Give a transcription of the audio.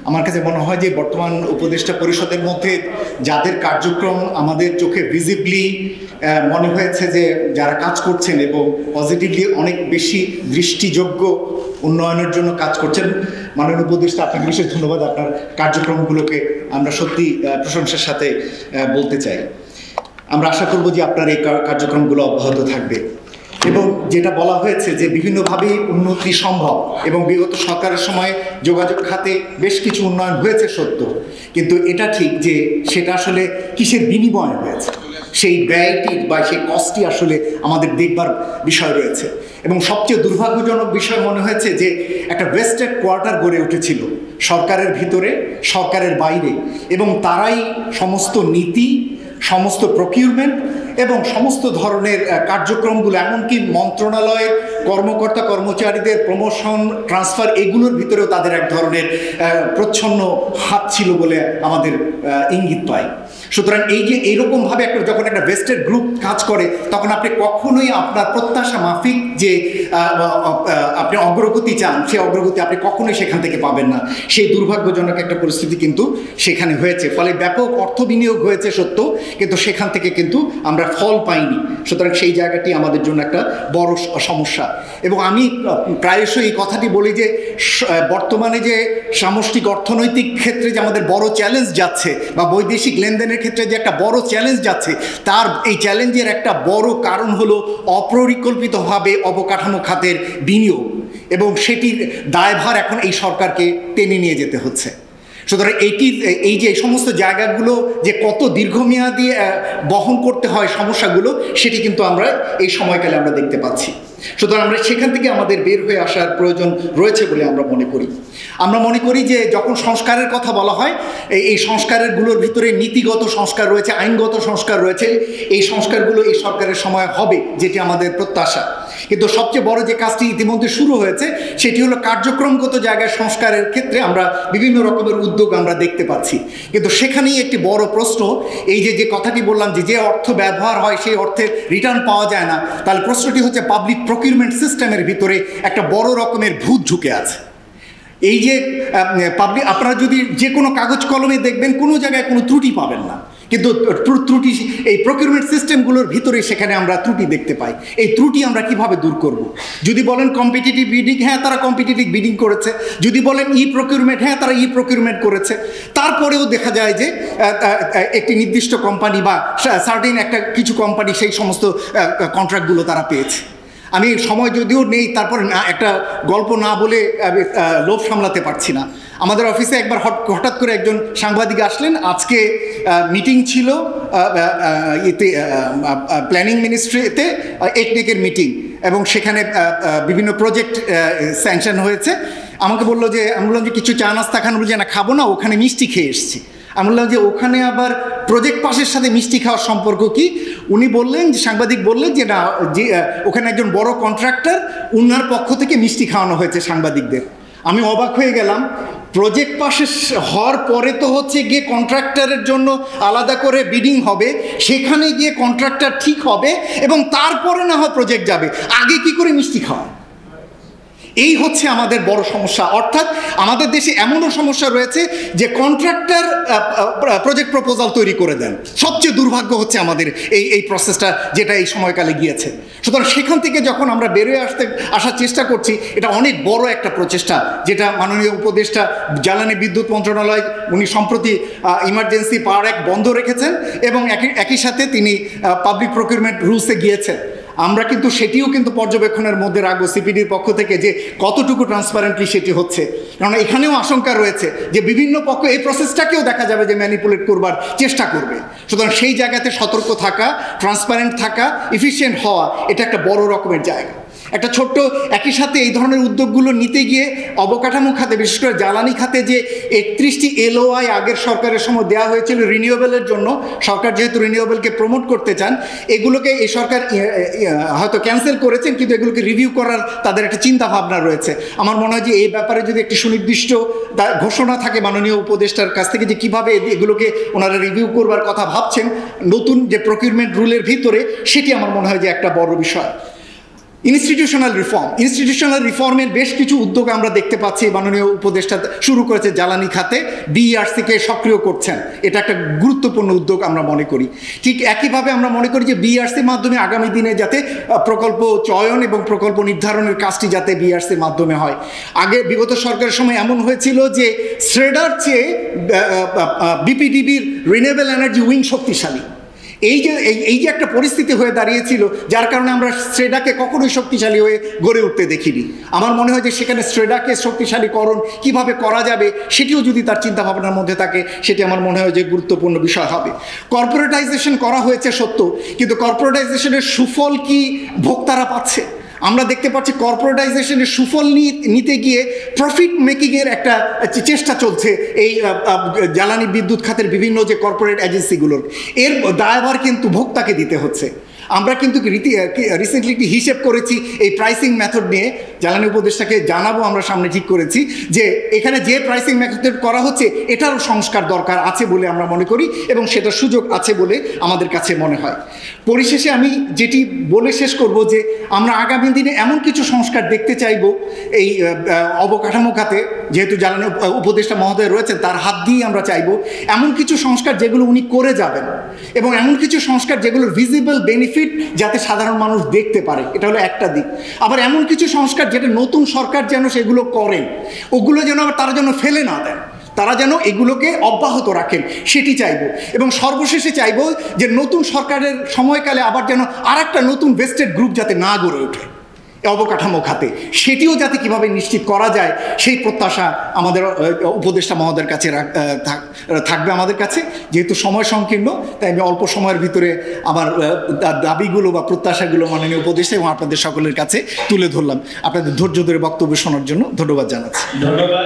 আমার কাছে মনে হয় যে বর্তমান উপদেষ্টা পরিষদের মধ্যে যাদের কার্যক্রম আমাদের চোখে ভিজিবলি মনে হয়েছে যে যারা কাজ করছেন এবং পজিটিভলি অনেক বেশি দৃষ্টিযোগ্য উন্নয়নের জন্য কাজ করছেন, মাননীয় উপদেষ্টা আপনাকে বিশেষ ধন্যবাদ। আপনার কার্যক্রমগুলোকে আমরা সত্যি প্রশংসার সাথে বলতে চাই। আমরা আশা করব যে আপনার এই কার্যক্রমগুলো অব্যাহত থাকবে এবং যেটা বলা হয়েছে যে বিভিন্নভাবেই উন্নতি সম্ভব এবং বিগত সরকারের সময় যোগাযোগ খাতে বেশ কিছু উন্নয়ন হয়েছে সত্য, কিন্তু এটা ঠিক যে সেটা আসলে কিসের বিনিময়ে হয়েছে, সেই ব্যয়টি বা সেই কষ্টটি আসলে আমাদের দেখবার বিষয় রয়েছে। এবং সবচেয়ে দুর্ভাগ্যজনক বিষয় মনে হয়েছে যে একটা ওয়েস্টেড কোয়ার্টার গড়ে উঠেছিল সরকারের ভিতরে, সরকারের বাইরে, এবং তারাই সমস্ত নীতি, সমস্ত প্রকিউরমেন্ট এবং সমস্ত ধরনের কার্যক্রমগুলো, এমনকি মন্ত্রণালয়ের কর্মকর্তা কর্মচারীদের প্রমোশন, ট্রান্সফার, এগুলোর ভিতরেও তাদের এক ধরনের প্রচ্ছন্ন হাত ছিল বলে আমাদের ইঙ্গিত পাই। সুতরাং এই যে এইরকমভাবে একটা যখন একটা ভেস্টেড গ্রুপ কাজ করে, তখন আপনি কখনোই আপনার প্রত্যাশা মাফিক যে আপনি অগ্রগতি চান, সেই অগ্রগতি আপনি কখনোই সেখান থেকে পাবেন না। সেই দুর্ভাগ্যজনক একটা পরিস্থিতি কিন্তু সেখানে হয়েছে। ফলে ব্যাপক অর্থ বিনিয়োগ হয়েছে সত্য, কিন্তু সেখান থেকে কিন্তু আমরা ফল পাইনি। সুতরাং সেই জায়গাটি আমাদের জন্য একটা বড় সমস্যা। এবং আমি প্রায়শই এই কথাটি বলি যে বর্তমানে যে সামষ্টিক অর্থনৈতিক ক্ষেত্রে যে আমাদের বড় চ্যালেঞ্জ যাচ্ছে, বা বৈদেশিক লেনদেনের ক্ষেত্রে যে একটা বড় চ্যালেঞ্জ যাচ্ছে, তার এই চ্যালেঞ্জের একটা বড় কারণ হলো অপরিকল্পিতভাবে অবকাঠামো খাতের বিনিয়োগ, এবং সেটির দায়ভার এখন এই সরকারকে টেনে নিয়ে যেতে হচ্ছে। সুতরাং এই যে সমস্ত জায়গাগুলো যে কত দীর্ঘমেয়াদী বহন করতে হয় সমস্যাগুলো, সেটি কিন্তু আমরা এই সময়কালে আমরা দেখতে পাচ্ছি। সুতরাং আমরা সেখান থেকে আমাদের বের হয়ে আসার প্রয়োজন রয়েছে বলে আমরা মনে করি। আমরা মনে করি যে যখন সংস্কারের কথা বলা হয়, এই সংস্কারগুলোর ভিতরে নীতিগত সংস্কার রয়েছে, আইনগত সংস্কার রয়েছে। এই সংস্কারগুলো এই সরকারের সময় হবে, যেটি আমাদের প্রত্যাশা। কিন্তু সবচেয়ে বড় যে কাজটি ইতিমধ্যে শুরু হয়েছে, সেটি হলো কার্যক্রমগত জায়গায় সংস্কারের ক্ষেত্রে আমরা বিভিন্ন রকমের উদ্যোগ আমরা দেখতে পাচ্ছি। কিন্তু সেখানেই একটি বড় প্রশ্ন, এই যে কথাটি বললাম যে অর্থ ব্যবহার হয় সেই অর্থের রিটার্ন পাওয়া যায় না, তাহলে প্রশ্নটি হচ্ছে পাবলিক প্রকিউরমেন্ট সিস্টেমের ভিতরে একটা বড় রকমের ভূত ঢুকে আছে। এই যে পাবলিক, আপনারা যদি যে কোনো কাগজ কলমে দেখবেন, কোনো জায়গায় কোনো ত্রুটি পাবেন না, কিন্তু ত্রুটি এই প্রকিউরমেন্ট সিস্টেমগুলোর ভিতরে সেখানে আমরা ত্রুটি দেখতে পাই। এই ত্রুটি আমরা কিভাবে দূর করব? যদি বলেন কম্পিটিটিভ বিডিং, হ্যাঁ তারা কম্পিটিটিভ বিডিং করেছে। যদি বলেন ই প্রকিউরমেন্ট, হ্যাঁ তারা ই প্রকিউরমেন্ট করেছে। তারপরেও দেখা যায় যে একটি নির্দিষ্ট কোম্পানি বা সার্টেন একটা কিছু কোম্পানি সেই সমস্ত কন্ট্রাক্টগুলো তারা পেয়েছে। আমি সময় যদিও নেই, তারপরে একটা গল্প না বলে লোভ সামলাতে পারছি না। আমাদের অফিসে একবার হঠাৎ করে একজন সাংবাদিক আসলেন। আজকে মিটিং ছিল প্ল্যানিং মিনিস্ট্রিতে, একনেকের মিটিং, এবং সেখানে বিভিন্ন প্রজেক্ট স্যাংশন হয়েছে। আমাকে বললো যে, আমি বললাম যে কিছু চা নাস্তা খান, বলছি না খাবো না, ওখানে মিষ্টি খেয়ে এসেছি। আমি বললাম যে ওখানে আবার প্রজেক্ট পাসের সাথে মিষ্টি খাওয়ার সম্পর্ক কি? উনি বললেন, যে সাংবাদিক বললেন যে না, যে ওখানে একজন বড় কন্ট্রাক্টর, উনার পক্ষ থেকে মিষ্টি খাওয়ানো হয়েছে সাংবাদিকদের। আমি অবাক হয়ে গেলাম। প্রজেক্ট পাশে হওয়ার পরে তো হচ্ছে গিয়ে কন্ট্রাক্টরের জন্য আলাদা করে বিডিং হবে, সেখানে গিয়ে কন্ট্রাক্টর ঠিক হবে এবং তারপরে না হয় প্রজেক্ট যাবে। আগে কি করে মিষ্টি খাওয়া? এই হচ্ছে আমাদের বড় সমস্যা। অর্থাৎ আমাদের দেশে এমনও সমস্যা রয়েছে যে কন্ট্রাক্টর প্রজেক্ট প্রপোজাল তৈরি করে দেন। সবচেয়ে দুর্ভাগ্য হচ্ছে আমাদের এই প্রসেসটা, যেটা এই সময়কালে গিয়েছে। সুতরাং সেখান থেকে যখন আমরা বেরোয় আসার চেষ্টা করছি, এটা অনেক বড় একটা প্রচেষ্টা, যেটা মাননীয় উপদেষ্টা জ্বালানি বিদ্যুৎ মন্ত্রণালয় উনি সম্প্রতি ইমার্জেন্সি পাওয়ার অ্যাক্ট বন্ধ রেখেছেন, এবং একই সাথে তিনি পাবলিক প্রকিউরমেন্ট রুলসে গিয়েছেন। আমরা কিন্তু সেটিও কিন্তু পর্যবেক্ষণের মধ্যে রাখবো সিপিডির পক্ষ থেকে, যে কতটুকু ট্রান্সপারেন্টলি সেটি হচ্ছে। কারণ এখানেও আশঙ্কা রয়েছে যে বিভিন্ন পক্ষ এই প্রসেসটাকেও দেখা যাবে যে ম্যানিপুলেট করবার চেষ্টা করবে। সুতরাং সেই জায়গাতে সতর্ক থাকা, ট্রান্সপারেন্ট থাকা, এফিশিয়েন্ট হওয়া, এটা একটা বড় রকমের জায়গা। একটা ছোট্ট একই সাথে এই ধরনের উদ্যোগগুলো নিতে গিয়ে অবকাঠামো খাতে, বিশেষ করে জ্বালানি খাতে যে 31টি এলওআই আগের সরকারের সময় দেওয়া হয়েছিল রিনিউয়েবলের জন্য, সরকার যেহেতু রিনিউয়েবলকে প্রমোট করতে চান, এগুলোকে এই সরকার হয়তো ক্যান্সেল করেছেন, কিন্তু এগুলোকে রিভিউ করার তাদের একটা চিন্তা ভাবনা রয়েছে। আমার মনে হয় যে এই ব্যাপারে যদি একটি সুনির্দিষ্ট ঘোষণা থাকে মাননীয় উপদেষ্টার কাছ থেকে, যে কীভাবে এগুলোকে ওনারা রিভিউ করবার কথা ভাবছেন নতুন যে প্রকিউরমেন্ট রুলের ভিতরে, সেটি আমার মনে হয় যে একটা বড় বিষয়। ইনস্টিটিউশনাল রিফর্মের বেশ কিছু উদ্যোগ আমরা দেখতে পাচ্ছি। মাননীয় উপদেষ্টা শুরু করেছে জ্বালানি খাতে, বিইআরসিকে সক্রিয় করছেন, এটা একটা গুরুত্বপূর্ণ উদ্যোগ আমরা মনে করি। ঠিক একইভাবে আমরা মনে করি যে বিইআরসির মাধ্যমে আগামী দিনে যাতে প্রকল্প চয়ন এবং প্রকল্প নির্ধারণের কাজটি যাতে বিইআরসির মাধ্যমে হয়। আগে বিগত সরকারের সময় এমন হয়েছিল যে শ্রেডার চেয়ে বিপিডিবির রিনিউয়েবল এনার্জি উইং শক্তিশালী। এই যে একটা পরিস্থিতি হয়ে দাঁড়িয়েছিল, যার কারণে আমরা স্ট্রেডাকে কখনোই শক্তিশালী হয়ে গড়ে উঠতে দেখিনি। আমার মনে হয় যে সেখানে স্ট্রেডাকে শক্তিশালীকরণ কিভাবে করা যাবে সেটিও যদি তার চিন্তাভাবনার মধ্যে থাকে, সেটি আমার মনে হয় যে গুরুত্বপূর্ণ বিষয় হবে। কর্পোরেটাইজেশন করা হয়েছে সত্য, কিন্তু কর্পোরেটাইজেশনের সুফল কি ভোক্তারা পাচ্ছে? আমরা দেখতে পাচ্ছি কর্পোরেটাইজেশনের সুফল নিতে গিয়ে প্রফিট মেকিংয়ের একটা চেষ্টা চলছে এই জ্বালানি বিদ্যুৎ খাতের বিভিন্ন যে কর্পোরেট এজেন্সিগুলোর। এর দায়ভার কিন্তু ভোক্তাকে দিতে হচ্ছে। আমরা কিন্তু রিসেন্টলি একটি হিসেব করেছি এই প্রাইসিং মেথড নিয়ে, জ্বালানি উপদেষ্টাকে জানাবো, আমরা সামনে ঠিক করেছি যে এখানে যে প্রাইসিং মেথড করা হচ্ছে এটারও সংস্কার দরকার আছে বলে আমরা মনে করি, এবং সেটার সুযোগ আছে বলে আমাদের কাছে মনে হয়। পরিশেষে আমি যেটি বলে শেষ করব যে আমরা আগামী দিনে এমন কিছু সংস্কার দেখতে চাইব এই অবকাঠামো খাতে, যেহেতু জ্বালানি উপদেষ্টা মহোদয় রয়েছেন তার হাত দিয়েই আমরা চাইব এমন কিছু সংস্কার যেগুলো উনি করে যাবেন, এবং এমন কিছু সংস্কার যেগুলোর ভিজিবল বেনিফিট যাতে সাধারণ মানুষ দেখতে পারে, এটা হলো একটা দিক। আবার এমন কিছু সংস্কার যেটা নতুন সরকার যেন সেগুলো করেন, ওগুলো যেন আবার তারা যেন ফেলে না দেন, তারা যেন এগুলোকে অব্যাহত রাখেন, সেটি চাইব। এবং সর্বশেষে চাইব যে নতুন সরকারের সময়কালে আবার যেন আর একটা নতুন ভেস্টেড গ্রুপ যাতে না গড়ে ওঠে অবকাঠামো খাতে, সেটিও যাতে কিভাবে নিশ্চিত করা যায় সেই প্রত্যাশা আমাদের উপদেষ্টা মহোদয়ের কাছে থাকবে আমাদের কাছে। যেহেতু সময় সংকীর্ণ, তাই আমি অল্প সময়ের ভিতরে আমার দাবিগুলো বা প্রত্যাশাগুলো মাননীয় উপদেষ্টা এবং আপনাদের সকলের কাছে তুলে ধরলাম। আপনাদের ধৈর্য ধরে বক্তব্য শোনার জন্য ধন্যবাদ জানাচ্ছি। ধন্যবাদ।